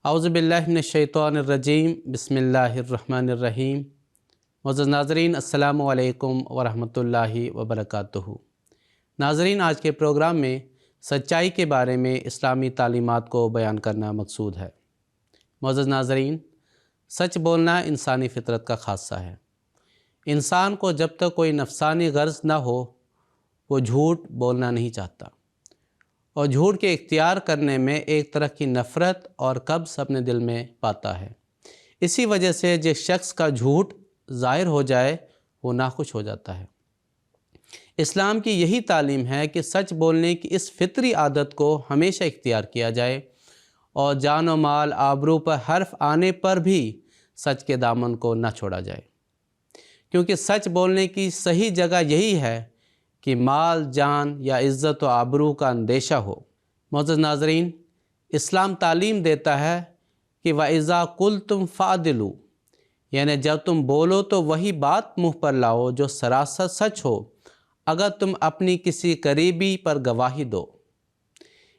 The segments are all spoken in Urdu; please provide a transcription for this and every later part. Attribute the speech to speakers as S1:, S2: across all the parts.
S1: اعوذ باللہ من الشیطان الرجیم بسم اللہ الرحمن الرحیم۔ معزز ناظرین السلام علیکم ورحمۃ اللہ وبرکاتہ۔ ناظرین، آج کے پروگرام میں سچائی کے بارے میں اسلامی تعلیمات کو بیان کرنا مقصود ہے۔ معزز ناظرین، سچ بولنا انسانی فطرت کا خاصہ ہے۔ انسان کو جب تک کوئی نفسانی غرض نہ ہو وہ جھوٹ بولنا نہیں چاہتا، اور جھوٹ کے اختیار کرنے میں ایک طرح کی نفرت اور قبض اپنے دل میں پاتا ہے۔ اسی وجہ سے جس شخص کا جھوٹ ظاہر ہو جائے وہ ناخوش ہو جاتا ہے۔ اسلام کی یہی تعلیم ہے کہ سچ بولنے کی اس فطری عادت کو ہمیشہ اختیار کیا جائے، اور جان و مال آبرو پر حرف آنے پر بھی سچ کے دامن کو نہ چھوڑا جائے، کیونکہ سچ بولنے کی صحیح جگہ یہی ہے کہ مال، جان یا عزت و آبرو کا اندیشہ ہو۔ معزز ناظرین، اسلام تعلیم دیتا ہے کہ وَإِذَا قُلْتُمْ فَعْدِلُوا، یعنی جب تم بولو تو وہی بات منہ پر لاؤ جو سراسر سچ ہو، اگر تم اپنی کسی قریبی پر گواہی دو۔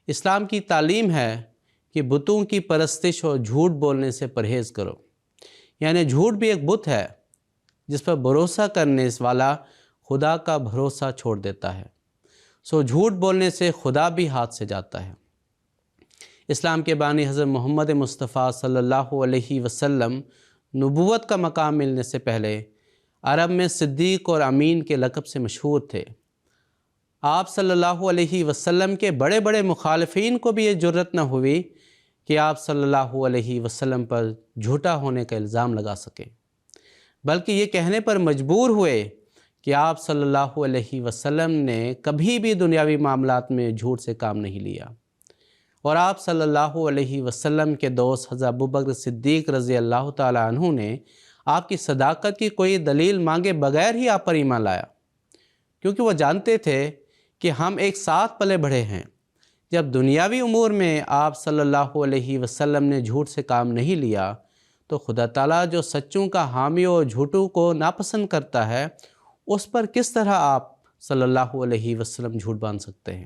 S1: اسلام کی تعلیم ہے کہ بتوں کی پرستش اور جھوٹ بولنے سے پرہیز کرو، یعنی جھوٹ بھی ایک بت ہے جس پر بھروسہ کرنے والا خدا کا بھروسہ چھوڑ دیتا ہے، سو جھوٹ بولنے سے خدا بھی ہاتھ سے جاتا ہے۔ اسلام کے بانی حضرت محمد مصطفیٰ صلی اللہ علیہ وسلم نبوت کا مقام ملنے سے پہلے عرب میں صدیق اور امین کے لقب سے مشہور تھے۔ آپ صلی اللہ علیہ وسلم کے بڑے بڑے مخالفین کو بھی یہ جرأت نہ ہوئی کہ آپ صلی اللہ علیہ وسلم پر جھوٹا ہونے کا الزام لگا سکیں، بلکہ یہ کہنے پر مجبور ہوئے کہ آپ صلی اللہ علیہ وسلم نے کبھی بھی دنیاوی معاملات میں جھوٹ سے کام نہیں لیا، اور آپ صلی اللہ علیہ وسلم کے دوست حضرت ابوبکر صدیق رضی اللہ تعالیٰ عنہ نے آپ کی صداقت کی کوئی دلیل مانگے بغیر ہی آپ پر ایمان لایا، کیونکہ وہ جانتے تھے کہ ہم ایک ساتھ پلے بڑھے ہیں۔ جب دنیاوی امور میں آپ صلی اللہ علیہ وسلم نے جھوٹ سے کام نہیں لیا تو خدا تعالیٰ جو سچوں کا حامی اور جھوٹوں کو ناپسند کرتا ہے اس پر کس طرح آپ صلی اللہ علیہ وسلم جھوٹ باندھ سکتے ہیں؟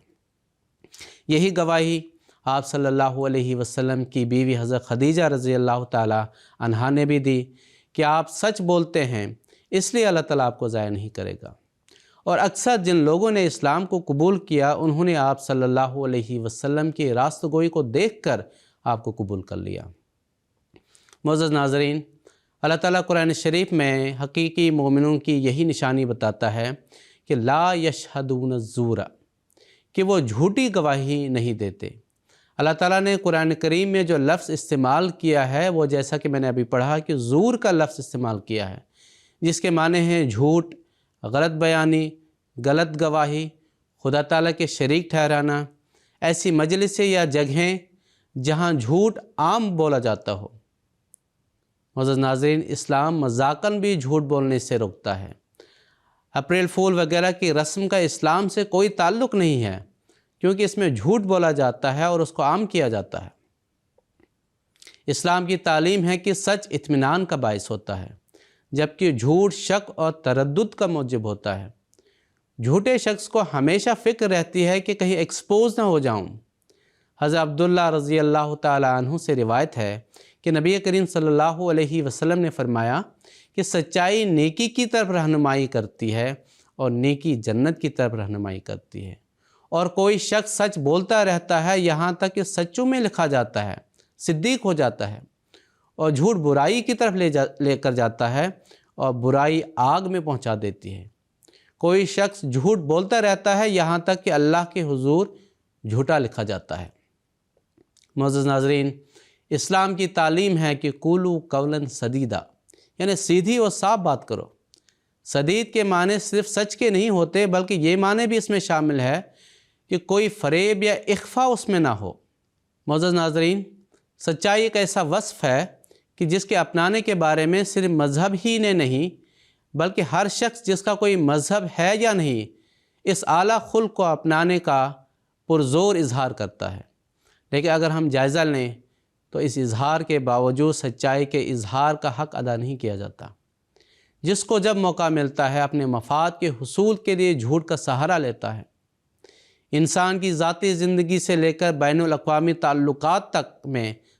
S1: یہی گواہی آپ صلی اللہ علیہ وسلم کی بیوی حضرت خدیجہ رضی اللہ تعالی عنہا نے بھی دی کہ آپ سچ بولتے ہیں، اس لیے اللہ تعالیٰ آپ کو ضائع نہیں کرے گا۔ اور اکثر جن لوگوں نے اسلام کو قبول کیا انہوں نے آپ صلی اللہ علیہ وسلم کی راست گوئی کو دیکھ کر آپ کو قبول کر لیا۔ معزز ناظرین، اللہ تعالیٰ قرآن شریف میں حقیقی مومنوں کی یہی نشانی بتاتا ہے کہ لا یشہدون الزور، کہ وہ جھوٹی گواہی نہیں دیتے۔ اللہ تعالیٰ نے قرآن کریم میں جو لفظ استعمال کیا ہے وہ جیسا کہ میں نے ابھی پڑھا کہ زور کا لفظ استعمال کیا ہے، جس کے معنی ہیں جھوٹ، غلط بیانی، غلط گواہی، خدا تعالیٰ کے شریک ٹھہرانا، ایسی مجلسیں یا جگہیں جہاں جھوٹ عام بولا جاتا ہو۔ معزز ناظرین، اسلام مذاقاً بھی جھوٹ بولنے سے روکتا ہے۔ اپریل فول وغیرہ کی رسم کا اسلام سے کوئی تعلق نہیں ہے، کیونکہ اس میں جھوٹ بولا جاتا ہے اور اس کو عام کیا جاتا ہے۔ اسلام کی تعلیم ہے کہ سچ اطمینان کا باعث ہوتا ہے، جبکہ جھوٹ شک اور تردد کا موجب ہوتا ہے۔ جھوٹے شخص کو ہمیشہ فکر رہتی ہے کہ کہیں ایکسپوز نہ ہو جاؤں۔ حضرت عبداللہ رضی اللہ تعالیٰ عنہ سے روایت ہے کہ نبی کریم صلی اللہ علیہ وسلم نے فرمایا کہ سچائی نیکی کی طرف رہنمائی کرتی ہے اور نیکی جنت کی طرف رہنمائی کرتی ہے، اور کوئی شخص سچ بولتا رہتا ہے یہاں تک کہ سچوں میں لکھا جاتا ہے، صدیق ہو جاتا ہے، اور جھوٹ برائی کی طرف لے کر جاتا ہے اور برائی آگ میں پہنچا دیتی ہے۔ کوئی شخص جھوٹ بولتا رہتا ہے یہاں تک کہ اللہ کے حضور جھوٹا لکھا جاتا ہے۔ معزز ناظرین، اسلام کی تعلیم ہے کہ قولوا قولا سدیدا، یعنی سیدھی اور صاف بات کرو۔ سدید کے معنی صرف سچ کے نہیں ہوتے، بلکہ یہ معنی بھی اس میں شامل ہے کہ کوئی فریب یا اخفا اس میں نہ ہو۔ معزز ناظرین، سچائی ایک ایسا وصف ہے کہ جس کے اپنانے کے بارے میں صرف مذہب ہی نے نہیں بلکہ ہر شخص جس کا کوئی مذہب ہے یا نہیں اس اعلیٰ خلق کو اپنانے کا پرزور اظہار کرتا ہے۔ لیکن اگر ہم جائزہ لیں تو اس اظہار کے باوجود سچائی کے اظہار کا حق ادا نہیں کیا جاتا۔ جس کو جب موقع ملتا ہے اپنے مفاد کے حصول کے لیے جھوٹ کا سہارا لیتا ہے۔ انسان کی ذاتی زندگی سے لے کر بین الاقوامی تعلقات تک میں